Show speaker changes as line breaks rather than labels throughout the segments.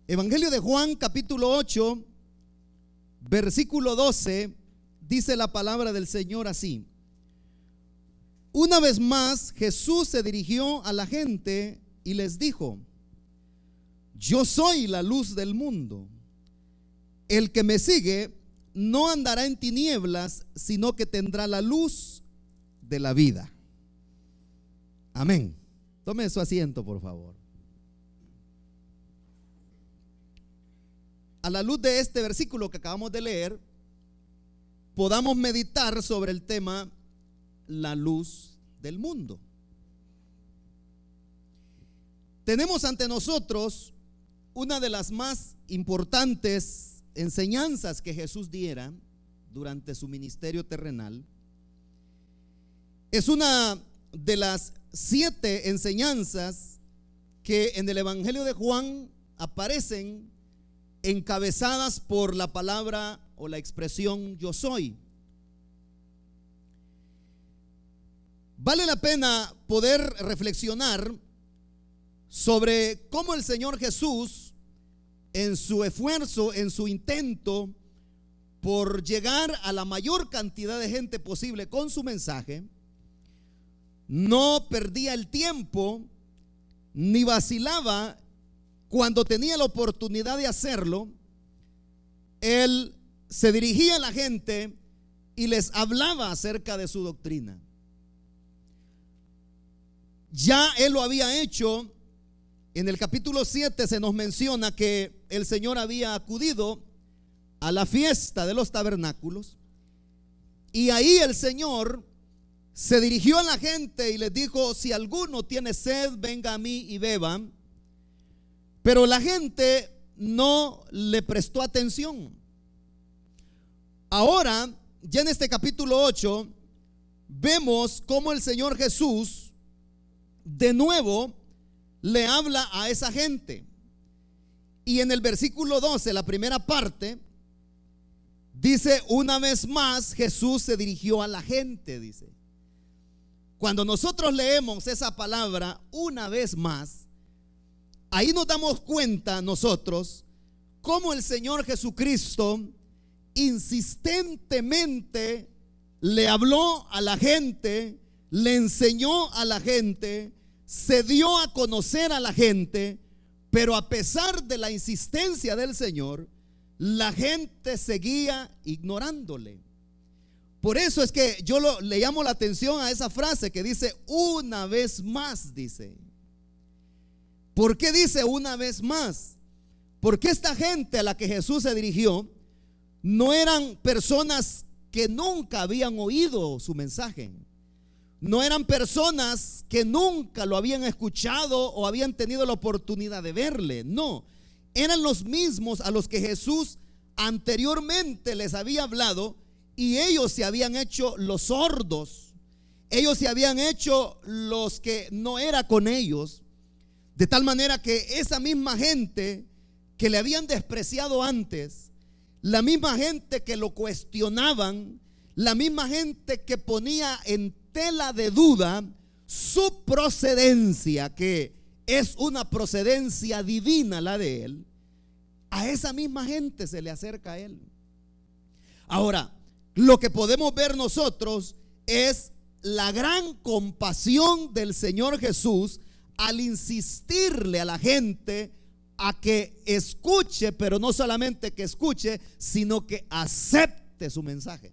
Evangelio de Juan, capítulo 8, versículo 12, dice la palabra del Señor así: una vez más Jesús se dirigió a la gente y les dijo: yo soy la luz del mundo. El que me sigue no andará en tinieblas, sino que tendrá la luz de la vida. Amén. Tome su asiento, por favor. A la luz de este versículo que acabamos de leer, podamos meditar sobre el tema la luz del mundo. Tenemos ante nosotros una de las más importantes enseñanzas que Jesús diera durante su ministerio terrenal. Es una de las 7 enseñanzas que en el Evangelio de Juan aparecen encabezadas por la palabra o la expresión yo soy. Vale la pena poder reflexionar sobre cómo el Señor Jesús, en su esfuerzo, en su intento por llegar a la mayor cantidad de gente posible con su mensaje, no perdía el tiempo ni vacilaba. Cuando tenía la oportunidad de hacerlo, él se dirigía a la gente y les hablaba acerca de su doctrina. Ya él lo había hecho. En el capítulo 7 se nos menciona que el Señor había acudido a la fiesta de los tabernáculos, y ahí el Señor se dirigió a la gente y les dijo: si alguno tiene sed, venga a mí y beba. Pero la gente no le prestó atención. Ahora, ya en este capítulo 8, vemos cómo el Señor Jesús de nuevo le habla a esa gente. Y en el versículo 12, la primera parte, dice: una vez más Jesús se dirigió a la gente, dice. Cuando nosotros leemos esa palabra una vez más, ahí nos damos cuenta nosotros cómo el Señor Jesucristo insistentemente le habló a la gente, le enseñó a la gente, se dio a conocer a la gente, pero a pesar de la insistencia del Señor, la gente seguía ignorándole. Por eso es que yo le llamo la atención a esa frase que dice una vez más, dice. ¿Por qué dice una vez más? Porque esta gente a la que Jesús se dirigió no eran personas que nunca habían oído su mensaje. No eran personas que nunca lo habían escuchado o habían tenido la oportunidad de verle. No, eran los mismos a los que Jesús anteriormente les había hablado, y ellos se habían hecho los sordos. Ellos se habían hecho los que no era con ellos. De tal manera que esa misma gente que le habían despreciado antes, la misma gente que lo cuestionaban, la misma gente que ponía en tela de duda su procedencia, que es una procedencia divina la de él, a esa misma gente se le acerca a él. Ahora, lo que podemos ver nosotros es la gran compasión del Señor Jesús al insistirle a la gente a que escuche, pero no solamente que escuche, sino que acepte su mensaje.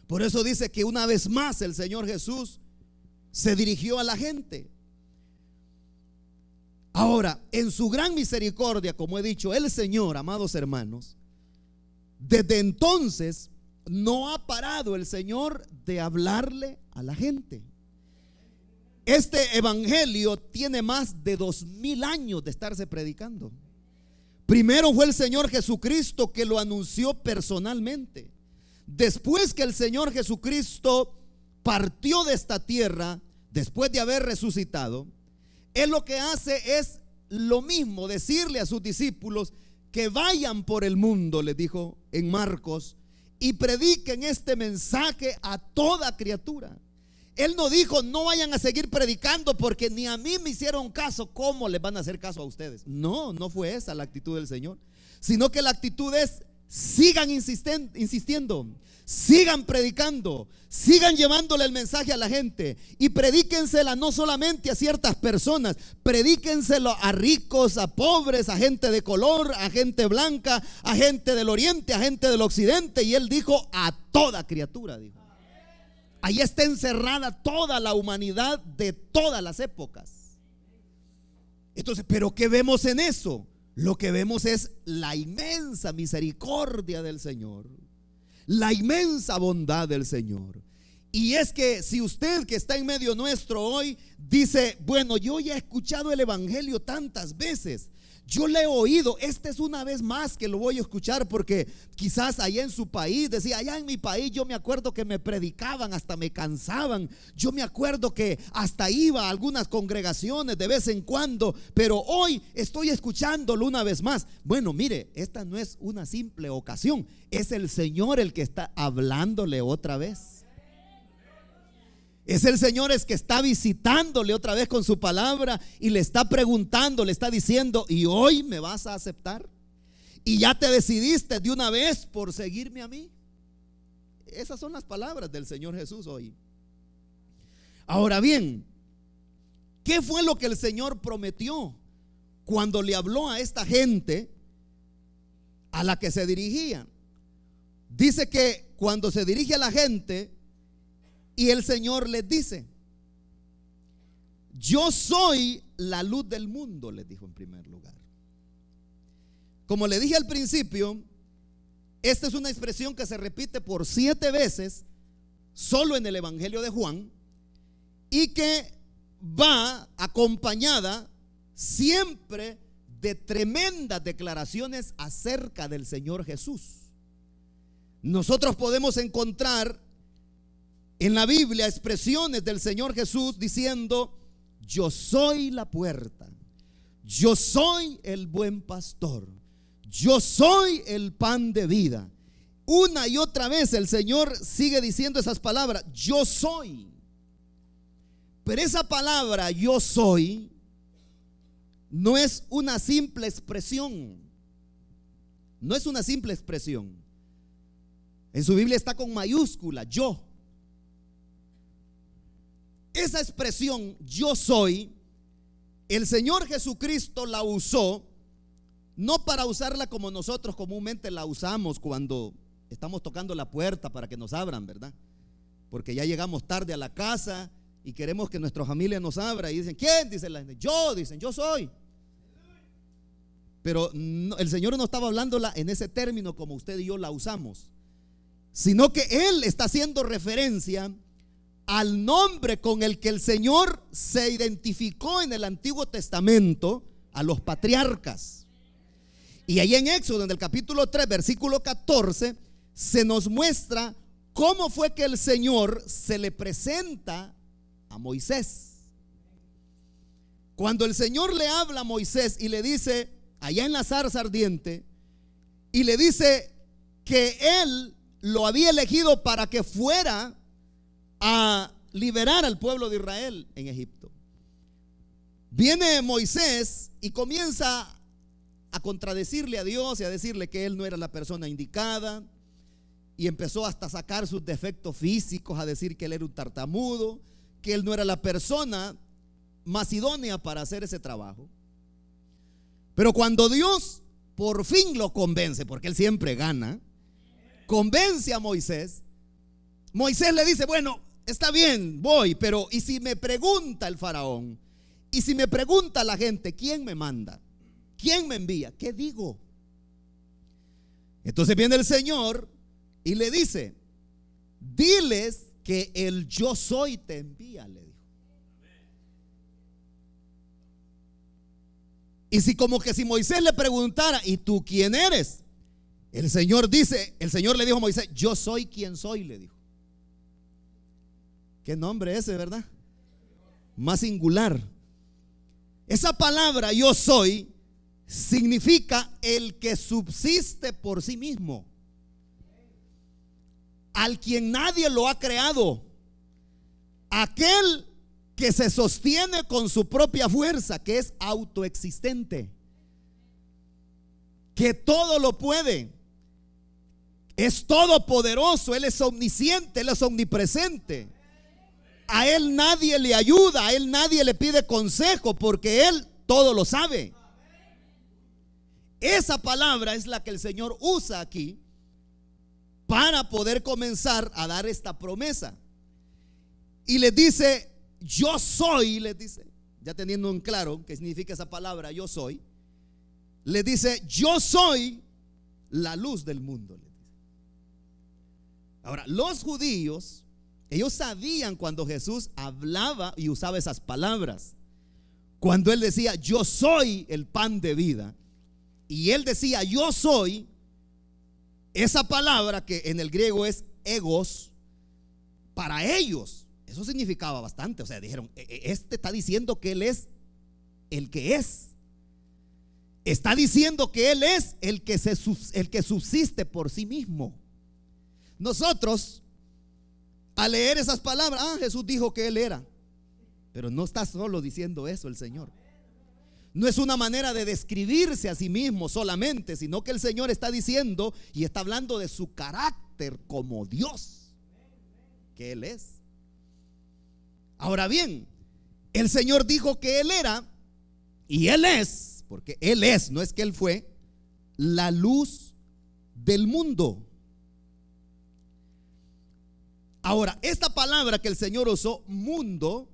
Por eso dice que una vez más el Señor Jesús se dirigió a la gente. Ahora, en su gran misericordia, como he dicho, el Señor, amados hermanos, desde entonces no ha parado el Señor de hablarle a la gente. Este evangelio tiene más de 2000 años de estarse predicando. Primero fue el Señor Jesucristo que lo anunció personalmente. Después que el Señor Jesucristo partió de esta tierra, después de haber resucitado, Él lo que hace es lo mismo, decirle a sus discípulos que vayan por el mundo, les dijo en Marcos, y prediquen este mensaje a toda criatura. Él no dijo: no vayan a seguir predicando porque ni a mí me hicieron caso. ¿Cómo les van a hacer caso a ustedes? No, no fue esa la actitud del Señor, sino que la actitud es: sigan insistiendo, sigan predicando, sigan llevándole el mensaje a la gente, y predíquensela no solamente a ciertas personas, predíquenselo a ricos, a pobres, a gente de color, a gente blanca, a gente del oriente, a gente del occidente. Y Él dijo: a toda criatura, dijo. Ahí está encerrada toda la humanidad de todas las épocas. Entonces, ¿pero qué vemos en eso? Lo que vemos es la inmensa misericordia del Señor, la inmensa bondad del Señor. Y es que si usted, que está en medio nuestro hoy, dice: bueno, yo ya he escuchado el evangelio tantas veces, yo le he oído, esta es una vez más que lo voy a escuchar, porque quizás allá en su país, decía: allá en mi país yo me acuerdo que me predicaban, hasta me cansaban, yo me acuerdo que hasta iba a algunas congregaciones de vez en cuando, pero hoy estoy escuchándolo una vez más. Bueno, mire, esta no es una simple ocasión, es el Señor el que está hablándole otra vez. Es el Señor el que está visitándole otra vez con su palabra y le está preguntando, le está diciendo: ¿y hoy me vas a aceptar? ¿Y ya te decidiste de una vez por seguirme a mí? Esas son las palabras del Señor Jesús hoy. Ahora bien, ¿qué fue lo que el Señor prometió cuando le habló a esta gente a la que se dirigía? Dice que cuando se dirige a la gente, y el Señor les dice: yo soy la luz del mundo, les dijo en primer lugar. Como le dije al principio, esta es una expresión que se repite por 7 veces solo en el Evangelio de Juan, y que va acompañada siempre de tremendas declaraciones acerca del Señor Jesús. Nosotros podemos encontrar en la Biblia expresiones del Señor Jesús diciendo: yo soy la puerta, yo soy el buen pastor, yo soy el pan de vida. Una y otra vez el Señor sigue diciendo esas palabras: yo soy. Pero esa palabra yo soy no es una simple expresión. No es una simple expresión. En su Biblia está con mayúscula: yo. Esa expresión yo soy, el Señor Jesucristo la usó no para usarla como nosotros comúnmente la usamos cuando estamos tocando la puerta para que nos abran, ¿verdad? Porque ya llegamos tarde a la casa y queremos que nuestra familia nos abra y dicen: ¿quién? Dice la gente. Yo, dicen: yo soy. Pero no, el Señor no estaba hablándola en ese término como usted y yo la usamos, sino que Él está haciendo referencia al nombre con el que el Señor se identificó en el Antiguo Testamento a los patriarcas. Y ahí en Éxodo, en el capítulo 3, versículo 14, se nos muestra cómo fue que el Señor se le presenta a Moisés. Cuando el Señor le habla a Moisés y le dice, allá en la zarza ardiente, y le dice que Él lo había elegido para que fuera a liberar al pueblo de Israel en Egipto. Viene Moisés y comienza a contradecirle a Dios y a decirle que él no era la persona indicada, y empezó hasta a sacar sus defectos físicos, a decir que él era un tartamudo, que él no era la persona más idónea para hacer ese trabajo. Pero cuando Dios por fin lo convence, porque él siempre gana, convence a Moisés, Moisés le dice: bueno, está bien, voy, pero ¿y si me pregunta el faraón? ¿Y si me pregunta la gente, quién me manda? ¿Quién me envía? ¿Qué digo? Entonces viene el Señor y le dice: diles que el yo soy te envía, le dijo. Y si como que si Moisés le preguntara: ¿y tú quién eres? El Señor le dijo a Moisés: yo soy quien soy, le dijo. Qué nombre ese, ¿verdad? Más singular. Esa palabra yo soy significa el que subsiste por sí mismo, al quien nadie lo ha creado, aquel que se sostiene con su propia fuerza, que es autoexistente, que todo lo puede, es todopoderoso, Él es omnisciente, Él es omnipresente. A Él nadie le ayuda, a Él nadie le pide consejo, porque Él todo lo sabe. Esa palabra es la que el Señor usa aquí para poder comenzar a dar esta promesa. Y les dice: yo soy, les dice, ya teniendo en claro qué significa esa palabra, yo soy. Les dice: yo soy la luz del mundo. Ahora, los judíos, ellos sabían cuando Jesús hablaba y usaba esas palabras. Cuando Él decía: yo soy el pan de vida, y Él decía: yo soy, esa palabra que en el griego es egos, para ellos eso significaba bastante. O sea, dijeron: este está diciendo que Él es el que es. Está diciendo que Él es el que subsiste por sí mismo. Nosotros, al leer esas palabras, Jesús dijo que Él era. Pero no está solo diciendo eso el Señor. No es una manera de describirse a sí mismo solamente, sino que el Señor está diciendo y está hablando de su carácter como Dios, que Él es. Ahora bien, el Señor dijo que Él era, y Él es, porque Él es, no es que Él fue, la luz del mundo. Ahora, esta palabra que el Señor usó, mundo,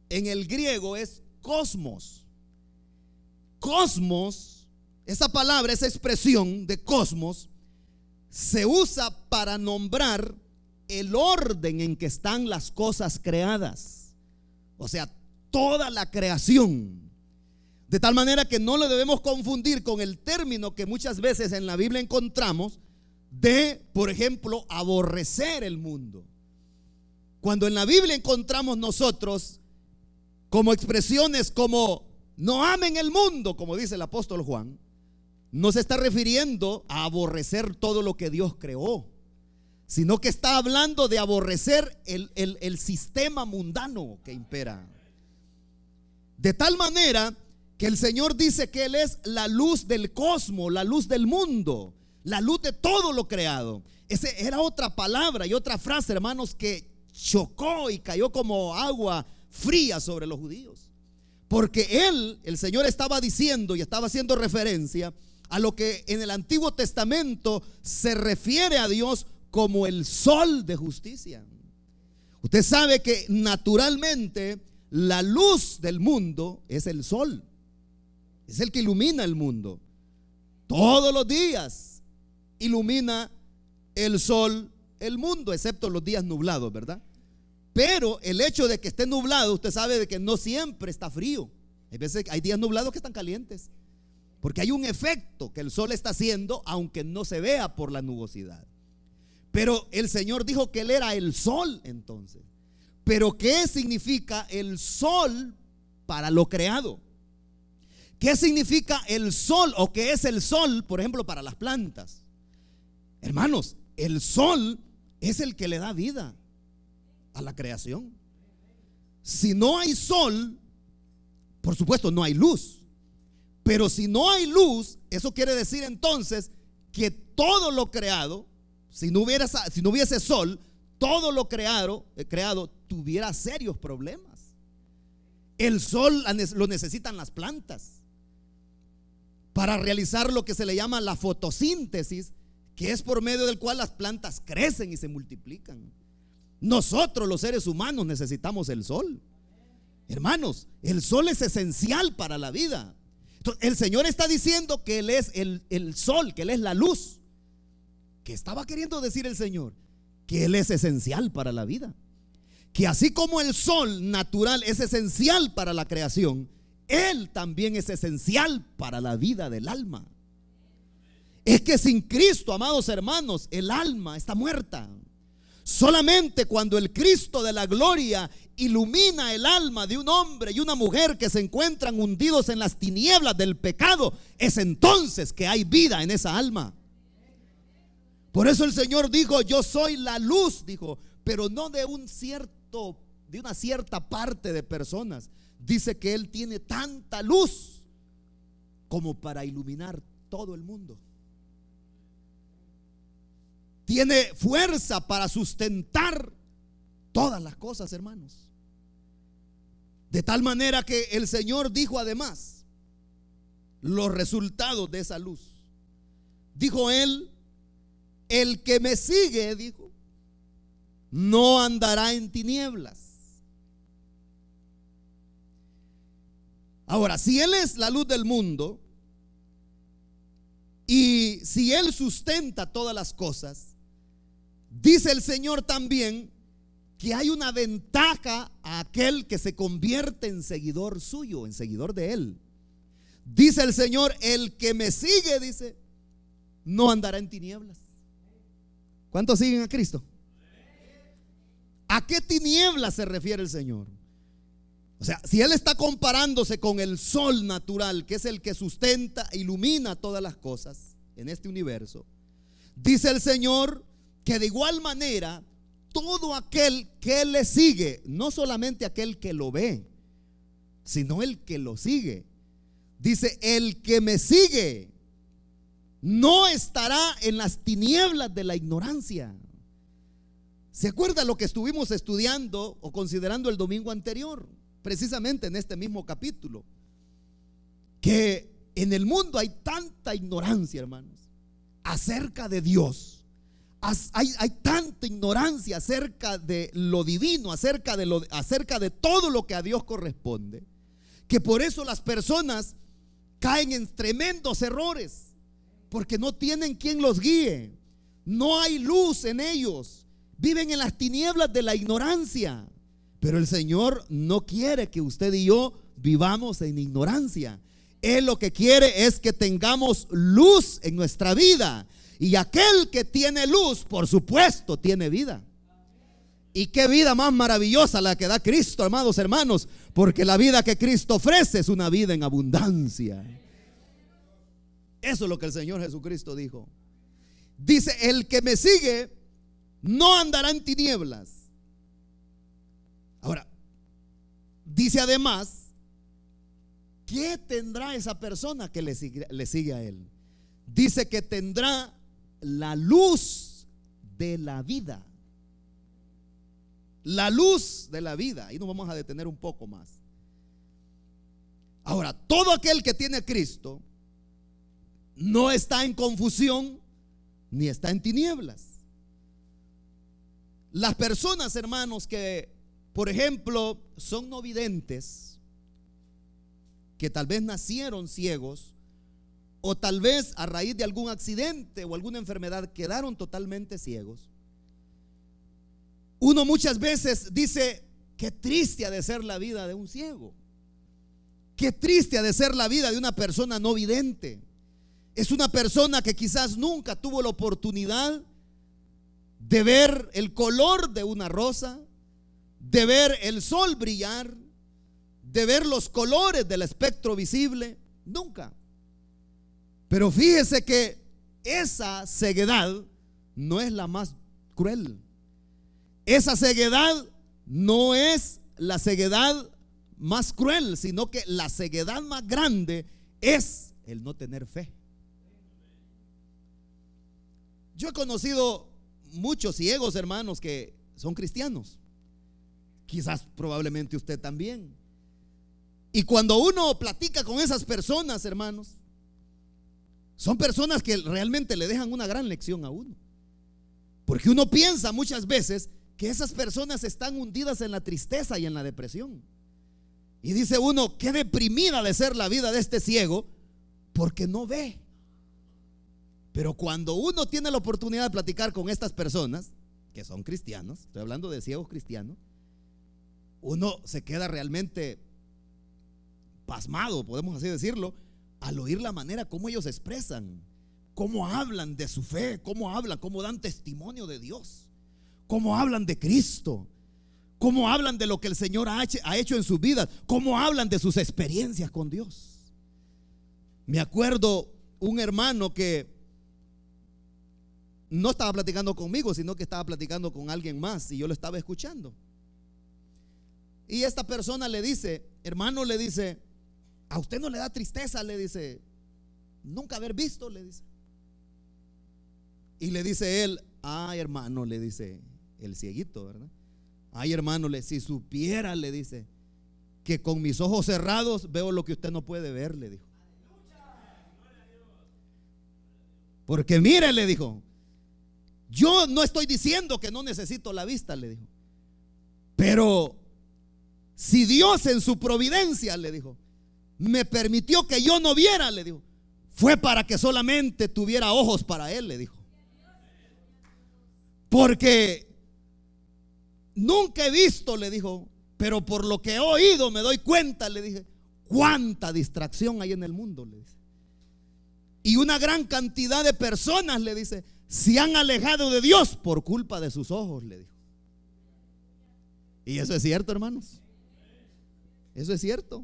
en el griego es cosmos. Cosmos, esa palabra, esa expresión de cosmos, se usa para nombrar el orden en que están las cosas creadas. O sea, toda la creación. De tal manera que no lo debemos confundir con el término que muchas veces en la Biblia encontramos de, por ejemplo, aborrecer el mundo. Cuando en la Biblia encontramos nosotros como expresiones como no amen el mundo, como dice el apóstol Juan, no se está refiriendo a aborrecer todo lo que Dios creó, sino que está hablando de aborrecer el sistema mundano que impera. De tal manera que el Señor dice que Él es la luz del cosmos, la luz del mundo, la luz de todo lo creado. Esa era otra palabra y otra frase, hermanos, que chocó y cayó como agua fría sobre los judíos, porque el Señor estaba diciendo y estaba haciendo referencia a lo que en el Antiguo Testamento se refiere a Dios como el sol de justicia. Usted sabe que naturalmente la luz del mundo es el sol, es el que ilumina el mundo. Todos los días ilumina el sol el mundo, excepto los días nublados, ¿verdad? Pero el hecho de que esté nublado, usted sabe de que no siempre está frío. Hay veces, hay días nublados que están calientes, porque hay un efecto que el sol está haciendo, aunque no se vea por la nubosidad. Pero el Señor dijo que Él era el sol entonces. Pero ¿qué significa el sol para lo creado? ¿Qué significa el sol o qué es el sol, por ejemplo, para las plantas? Hermanos, el sol es el que le da vida a la creación. Si no hay sol, por supuesto no hay luz. Pero si no hay luz, eso quiere decir entonces que todo lo creado, si no hubiese sol, todo lo creado tuviera serios problemas. El sol lo necesitan las plantas para realizar lo que se le llama la fotosíntesis, que es por medio del cual las plantas crecen y se multiplican. Nosotros los seres humanos necesitamos el sol. Hermanos, el sol es esencial para la vida. Entonces, el Señor está diciendo que Él es el sol, que Él es la luz. ¿Qué estaba queriendo decir el Señor? Que Él es esencial para la vida. Que así como el sol natural es esencial para la creación, Él también es esencial para la vida del alma. Es que sin Cristo, amados hermanos, el alma está muerta. Solamente cuando el Cristo de la gloria ilumina el alma de un hombre y una mujer que se encuentran hundidos en las tinieblas del pecado, es entonces que hay vida en esa alma. Por eso el Señor dijo: yo soy la luz, dijo, pero no de un cierto de una cierta parte de personas. Dice que Él tiene tanta luz como para iluminar todo el mundo. Tiene fuerza para sustentar todas las cosas, hermanos. De tal manera que el Señor dijo además los resultados de esa luz. Dijo Él: el que me sigue, dijo, no andará en tinieblas. Ahora, si Él es la luz del mundo y si Él sustenta todas las cosas, dice el Señor también que hay una ventaja a aquel que se convierte en seguidor suyo, en seguidor de Él. Dice el Señor: el que me sigue, dice, no andará en tinieblas. ¿Cuántos siguen a Cristo? ¿A qué tinieblas se refiere el Señor? O sea, si Él está comparándose con el sol natural, que es el que sustenta e ilumina todas las cosas en este universo, dice el Señor que de igual manera todo aquel que le sigue, no solamente aquel que lo ve, sino el que lo sigue, dice: el que me sigue no estará en las tinieblas de la ignorancia. ¿Se acuerda lo que estuvimos estudiando o considerando el domingo anterior? Precisamente en este mismo capítulo, que en el mundo hay tanta ignorancia, hermanos, acerca de Dios. Hay tanta ignorancia acerca de lo divino, acerca de todo lo que a Dios corresponde, que por eso las personas caen en tremendos errores, porque no tienen quien los guíe. No hay luz en ellos, viven en las tinieblas de la ignorancia. Pero el Señor no quiere que usted y yo vivamos en ignorancia. Él lo que quiere es que tengamos luz en nuestra vida. Y aquel que tiene luz, por supuesto, tiene vida. Y qué vida más maravillosa la que da Cristo, amados hermanos, porque la vida que Cristo ofrece es una vida en abundancia. Eso es lo que el Señor Jesucristo dijo. Dice: el que me sigue no andará en tinieblas. Ahora, dice además: ¿qué tendrá esa persona que le sigue a Él? Dice que tendrá la luz de la vida. La luz de la vida. Ahí nos vamos a detener un poco más. Ahora, todo aquel que tiene a Cristo no está en confusión ni está en tinieblas. Las personas, hermanos, que por ejemplo son no videntes, que tal vez nacieron ciegos, o tal vez a raíz de algún accidente o alguna enfermedad quedaron totalmente ciegos. Uno muchas veces dice: qué triste ha de ser la vida de un ciego, qué triste ha de ser la vida de una persona no vidente. Es una persona que quizás nunca tuvo la oportunidad de ver el color de una rosa, de ver el sol brillar, de ver los colores del espectro visible, nunca. Pero fíjese que esa ceguedad no es la más cruel. Esa ceguedad no es la ceguedad más cruel, sino que la ceguedad más grande es el no tener fe. Yo he conocido muchos ciegos, hermanos, que son cristianos. Quizás probablemente usted también. Y cuando uno platica con esas personas, hermanos, son personas que realmente le dejan una gran lección a uno. Porque uno piensa muchas veces que esas personas están hundidas en la tristeza y en la depresión. Y dice uno: qué deprimida de ser la vida de este ciego, porque no ve. Pero cuando uno tiene la oportunidad de platicar con estas personas, que son cristianos, estoy hablando de ciegos cristianos, uno se queda realmente pasmado, podemos así decirlo, al oír la manera como ellos expresan, cómo hablan de su fe, cómo hablan, cómo dan testimonio de Dios, cómo hablan de Cristo, cómo hablan de lo que el Señor ha hecho en sus vidas, cómo hablan de sus experiencias con Dios. Me acuerdo un hermano que no estaba platicando conmigo, sino que estaba platicando con alguien más y yo lo estaba escuchando. Y esta persona le dice, hermano, le dice, ¿a usted no le da tristeza? Le dice, nunca haber visto, le dice. Y le dice él, ay hermano, le dice el cieguito, ¿verdad? Ay hermano, si supiera, le dice, que con mis ojos cerrados veo lo que usted no puede ver, le dijo. Porque mire, le dijo, yo no estoy diciendo que no necesito la vista, le dijo, pero si Dios en su providencia, le dijo, me permitió que yo no viera, le dijo, fue para que solamente tuviera ojos para él, le dijo. Porque nunca he visto, le dijo, pero por lo que he oído me doy cuenta, le dije, cuánta distracción hay en el mundo, le dice. Y una gran cantidad de personas, le dice, se han alejado de Dios por culpa de sus ojos, le dijo. Y eso es cierto, hermanos. Eso es cierto.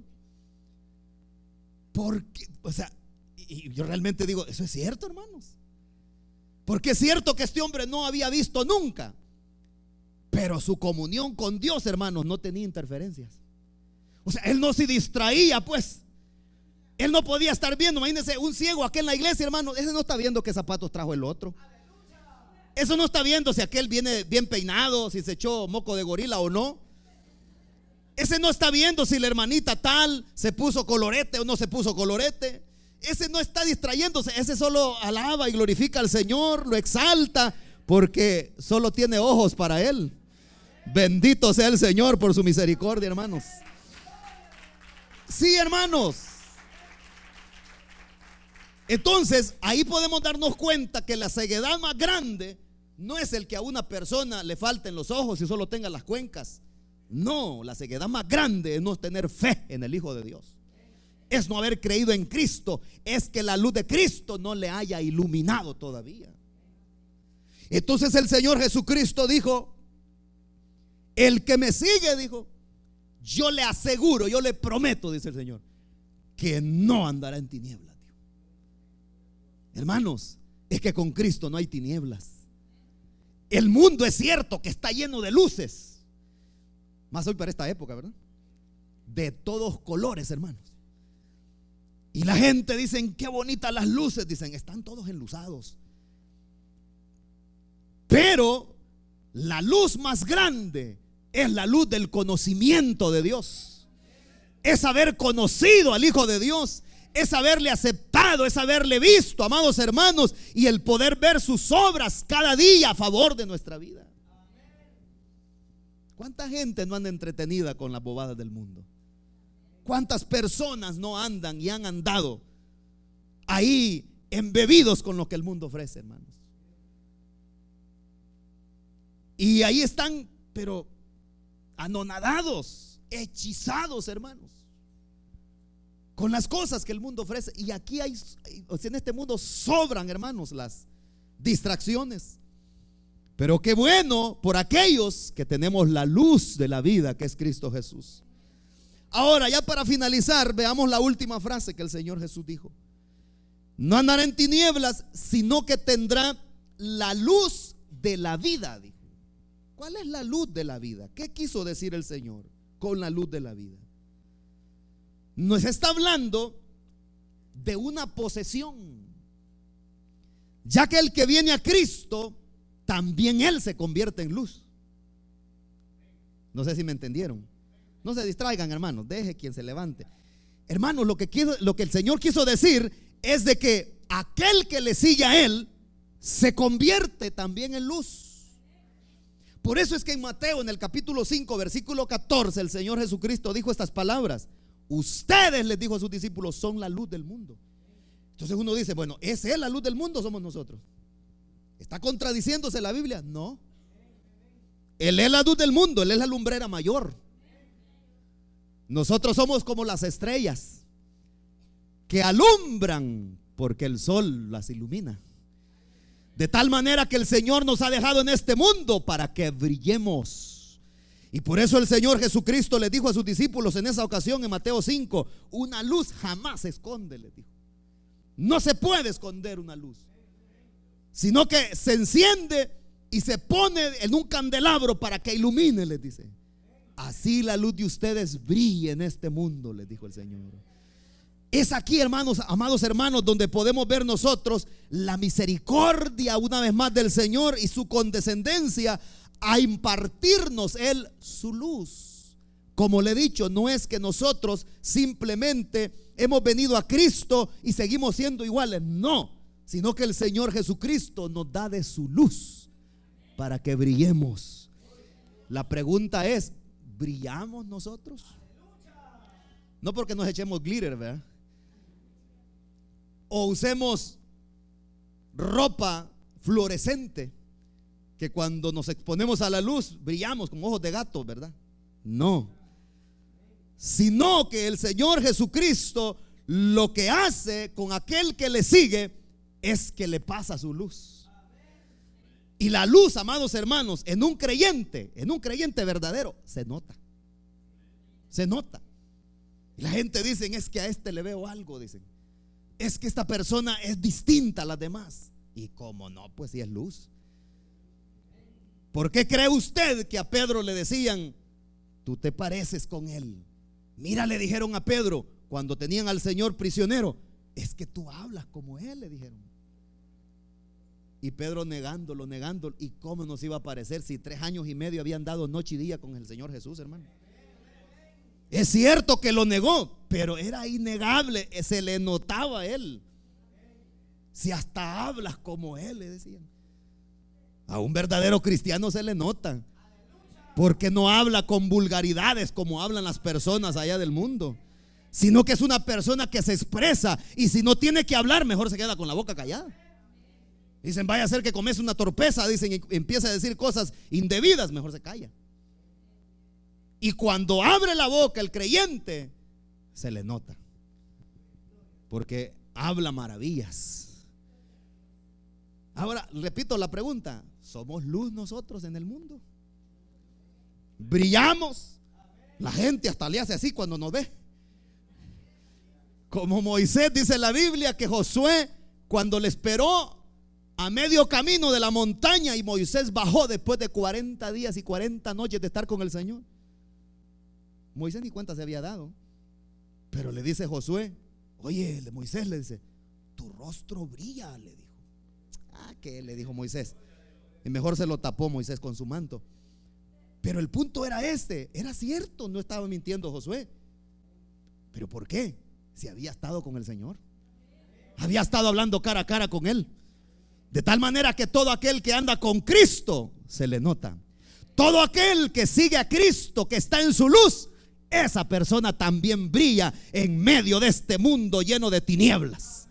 Porque, o sea, y yo realmente digo, eso es cierto, hermanos. Porque es cierto que este hombre no había visto nunca, pero su comunión con Dios, hermanos, no tenía interferencias. O sea, él no se distraía, pues. Él no podía estar viendo. Imagínense un ciego aquí en la iglesia, hermano. Ese no está viendo qué zapatos trajo el otro. Eso no está viendo si aquel viene bien peinado, si se echó moco de gorila o no. Ese no está viendo si la hermanita tal se puso colorete o no se puso colorete. Ese no está distrayéndose. Ese solo alaba y glorifica al Señor, lo exalta, porque solo tiene ojos para él. Bendito sea el Señor por su misericordia, hermanos. Sí, hermanos. Entonces, ahí podemos darnos cuenta que la ceguedad más grande no es el que a una persona le falten los ojos y solo tenga las cuencas. No, la ceguedad más grande es no tener fe en el Hijo de Dios. Es no haber creído en Cristo. Es que la luz de Cristo no le haya iluminado todavía. Entonces el Señor Jesucristo dijo: el que me sigue, dijo, yo le aseguro, yo le prometo, dice el Señor, que no andará en tinieblas. Hermanos, es que con Cristo no hay tinieblas. El mundo es cierto que está lleno de luces, más hoy para esta época, ¿verdad? De todos colores, hermanos. Y la gente dicen, qué bonitas las luces. Dicen, están todos enluzados. Pero la luz más grande es la luz del conocimiento de Dios. Es haber conocido al Hijo de Dios. Es haberle aceptado, es haberle visto, amados hermanos, y el poder ver sus obras cada día a favor de nuestra vida. ¿Cuánta gente no anda entretenida con las bobadas del mundo? ¿Cuántas personas no andan y han andado ahí embebidos con lo que el mundo ofrece, hermanos? Y ahí están, pero anonadados, hechizados, hermanos, con las cosas que el mundo ofrece. Y aquí hay, o sea, en este mundo sobran, hermanos, las distracciones. Pero qué bueno por aquellos que tenemos la luz de la vida, que es Cristo Jesús. Ahora, ya para finalizar, veamos la última frase que el Señor Jesús dijo: no andará en tinieblas, sino que tendrá la luz de la vida, dijo. ¿Cuál es la luz de la vida? ¿Qué quiso decir el Señor con la luz de la vida? Nos está hablando de una posesión, ya que el que viene a Cristo, también él se convierte en luz. No sé si me entendieron. No se distraigan, hermanos, deje quien se levante. Hermanos, lo que el Señor quiso decir es de que aquel que le sigue a él se convierte también en luz. Por eso es que en Mateo, en el capítulo 5, versículo 14, el Señor Jesucristo dijo estas palabras: ustedes, les dijo a sus discípulos, son la luz del mundo. Entonces uno dice, bueno, ¿es Él la luz del mundo o somos nosotros? ¿Está contradiciéndose la Biblia? No. Él es la luz del mundo, Él es la lumbrera mayor. Nosotros somos como las estrellas que alumbran porque el sol las ilumina. De tal manera que el Señor nos ha dejado en este mundo para que brillemos. Y por eso el Señor Jesucristo les dijo a sus discípulos en esa ocasión en Mateo 5: una luz jamás se esconde, les dijo. No se puede esconder una luz, sino que se enciende y se pone en un candelabro para que ilumine, les dice, así la luz de ustedes brille en este mundo, les dijo el Señor. Es aquí, hermanos, amados hermanos, donde podemos ver nosotros la misericordia una vez más del Señor y su condescendencia a impartirnos Él su luz. Como le he dicho, no es que nosotros simplemente hemos venido a Cristo y seguimos siendo iguales, no, sino que el Señor Jesucristo nos da de su luz para que brillemos. La pregunta es, ¿brillamos nosotros? No porque nos echemos glitter, ¿verdad? O usemos ropa fluorescente, que cuando nos exponemos a la luz brillamos con ojos de gato, ¿verdad? No, sino que el Señor Jesucristo lo que hace con aquel que le sigue es que le pasa su luz. Y la luz, amados hermanos, en un creyente verdadero, se nota. Se nota. Y la gente dice, es que a este le veo algo, dicen. Es que esta persona es distinta a las demás. Y cómo no, pues si es luz. ¿Por qué cree usted que a Pedro le decían, tú te pareces con él? Mira, le dijeron a Pedro cuando tenían al Señor prisionero, es que tú hablas como él, le dijeron. Y Pedro negándolo. ¿Y cómo nos iba a parecer si 3 años y medio habían dado noche y día con el Señor Jesús, hermano? Es cierto que lo negó, pero era innegable, se le notaba a él. Si hasta hablas como él, le decían. A un verdadero cristiano se le nota, porque no habla con vulgaridades como hablan las personas allá del mundo, sino que es una persona que se expresa, y si no tiene que hablar, mejor se queda con la boca callada. Dicen, vaya a ser que comes una torpeza, dicen, y empieza a decir cosas indebidas, mejor se calla. Y cuando abre la boca el creyente, se le nota, porque habla maravillas. Ahora, repito la pregunta, ¿somos luz nosotros en el mundo? ¿Brillamos? La gente hasta le hace así cuando nos ve. Como Moisés, dice la Biblia, que Josué, cuando le esperó a medio camino de la montaña, y Moisés bajó después de 40 días y 40 noches de estar con el Señor, Moisés ni cuenta se había dado. Pero le dice Josué, oye, Moisés, le dice, tu rostro brilla, le dijo. ¿Qué? Le dijo Moisés. Y mejor se lo tapó Moisés con su manto. Pero el punto era era cierto, no estaba mintiendo Josué. ¿Pero por qué? Si había estado con el Señor, había estado hablando cara a cara con Él. De tal manera que todo aquel que anda con Cristo se le nota. Todo aquel que sigue a Cristo, que está en su luz, esa persona también brilla en medio de este mundo lleno de tinieblas.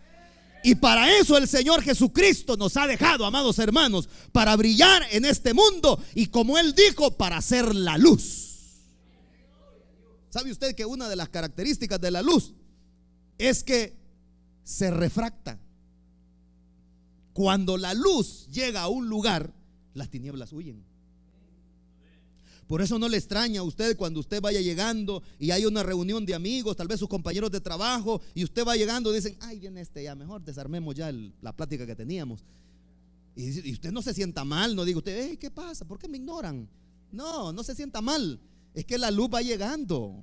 Y para eso el Señor Jesucristo nos ha dejado, amados hermanos, para brillar en este mundo, y como Él dijo, para hacer la luz. ¿Sabe usted que una de las características de la luz es que se refracta? Cuando la luz llega a un lugar, las tinieblas huyen. Por eso no le extraña a usted cuando usted vaya llegando y hay una reunión de amigos, tal vez sus compañeros de trabajo, y usted va llegando y dicen, ay, viene ya, mejor desarmemos ya la plática que teníamos. Y usted no se sienta mal, no diga usted, ¿qué pasa? ¿Por qué me ignoran? No se sienta mal, es que la luz va llegando.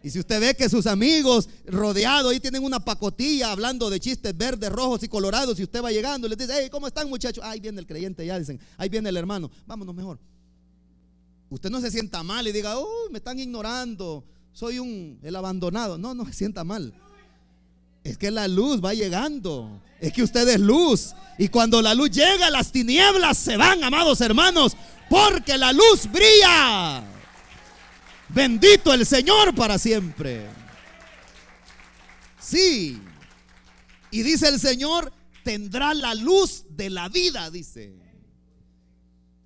Y si usted ve que sus amigos rodeados ahí tienen una pacotilla hablando de chistes verdes, rojos y colorados, y usted va llegando y les dice, hey, ¿cómo están, muchachos? Ahí viene el creyente ya, dicen, ahí viene el hermano, vámonos mejor. Usted no se sienta mal y diga, me están ignorando, soy el abandonado. No se sienta mal. Es que la luz va llegando. Es que usted es luz. Y cuando la luz llega, las tinieblas se van, amados hermanos, porque la luz brilla. Bendito el Señor para siempre. Sí. Y dice el Señor, tendrá la luz de la vida, dice.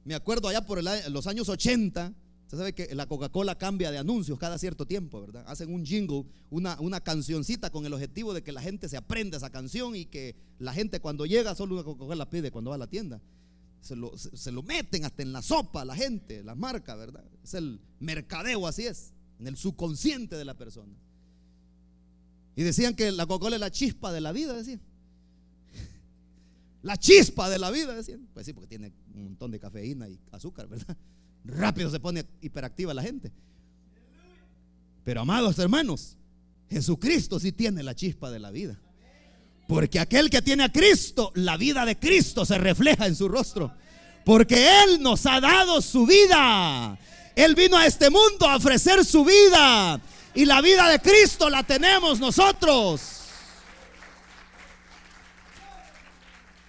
Me acuerdo allá por los años 80, usted sabe que la Coca-Cola cambia de anuncios cada cierto tiempo, ¿verdad? Hacen un jingle, una cancioncita con el objetivo de que la gente se aprenda esa canción, y que la gente cuando llega solo una Coca-Cola pide cuando va a la tienda. Se lo meten hasta en la sopa la gente, las marcas, ¿verdad? Es el mercadeo, así es, en el subconsciente de la persona. Y decían que la Coca-Cola es la chispa de la vida, decían. La chispa de la vida, decían. Pues sí, porque tiene un montón de cafeína y azúcar, ¿verdad? rápido se pone hiperactiva la gente. Pero amados hermanos, Jesucristo sí tiene la chispa de la vida. Porque aquel que tiene a Cristo, la vida de Cristo se refleja en su rostro. Porque Él nos ha dado su vida. Él vino a este mundo a ofrecer su vida. Y la vida de Cristo la tenemos nosotros.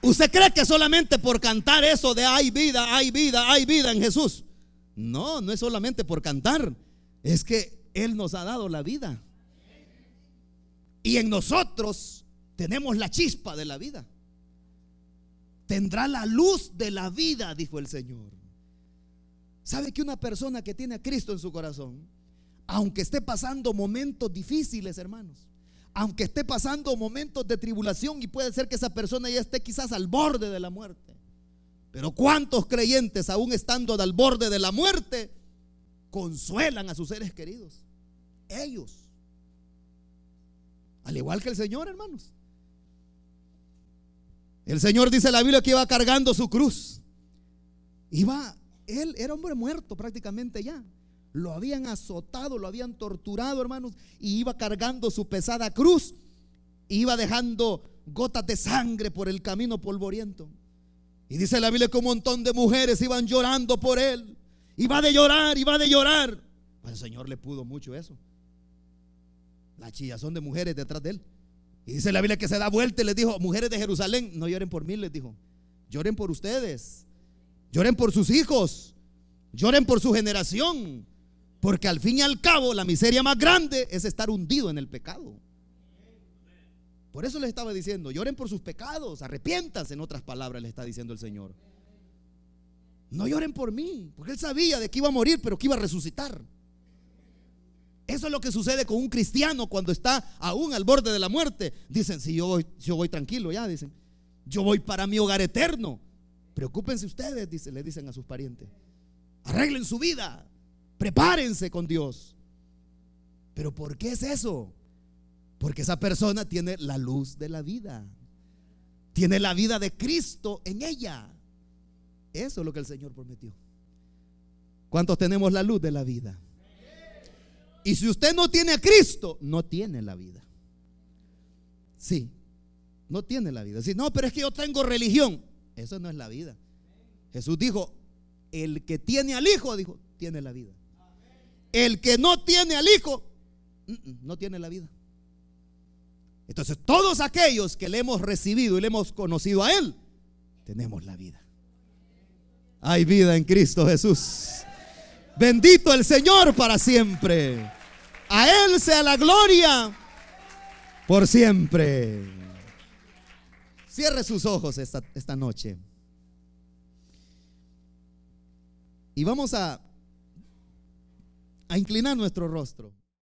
¿Usted cree que solamente por cantar eso de hay vida, hay vida, hay vida en Jesús? No, no es solamente por cantar. Es que Él nos ha dado la vida. Y en nosotros tenemos la chispa de la vida. Tendrá la luz de la vida, dijo el Señor. ¿Sabe que una persona que tiene a Cristo en su corazón, aunque esté pasando momentos difíciles, hermanos, aunque esté pasando momentos de tribulación, y puede ser que esa persona ya esté quizás al borde de la muerte, pero cuántos creyentes, aún estando al borde de la muerte, consuelan a sus seres queridos? Ellos, al igual que el Señor, hermanos. El Señor, dice la Biblia, que iba cargando su cruz. Él era hombre muerto prácticamente ya. Lo habían azotado, lo habían torturado, hermanos, y iba cargando su pesada cruz. Iba dejando gotas de sangre por el camino polvoriento. Y dice la Biblia que un montón de mujeres iban llorando por él. Iba de llorar, iba de llorar. Al Señor le pudo mucho eso. La chillazón de mujeres detrás de él. Y dice la Biblia que se da vuelta y les dijo: mujeres de Jerusalén, no lloren por mí, les dijo, lloren por ustedes, lloren por sus hijos, lloren por su generación, porque al fin y al cabo la miseria más grande es estar hundido en el pecado. Por eso les estaba diciendo: lloren por sus pecados, arrepiéntanse, en otras palabras le está diciendo el Señor. No lloren por mí, porque Él sabía de que iba a morir, pero que iba a resucitar. Eso es lo que sucede con un cristiano cuando está aún al borde de la muerte. Dicen: si yo voy tranquilo ya, dicen, yo voy para mi hogar eterno. Preocúpense ustedes, le dicen a sus parientes, arreglen su vida, prepárense con Dios. Pero ¿por qué es eso? Porque esa persona tiene la luz de la vida, tiene la vida de Cristo en ella. Eso es lo que el Señor prometió. ¿Cuántos tenemos la luz de la vida? Y si usted no tiene a Cristo, no tiene la vida. Sí, no tiene la vida. Si no, pero es que yo tengo religión, eso no es la vida. Jesús dijo: el que tiene al Hijo, dijo, tiene la vida. El que no tiene al Hijo, no tiene la vida. Entonces todos aquellos que le hemos recibido y le hemos conocido a Él, tenemos la vida. Hay vida en Cristo Jesús. Bendito el Señor para siempre. A Él sea la gloria por siempre. Cierre sus ojos esta noche. Y vamos a inclinar nuestro rostro.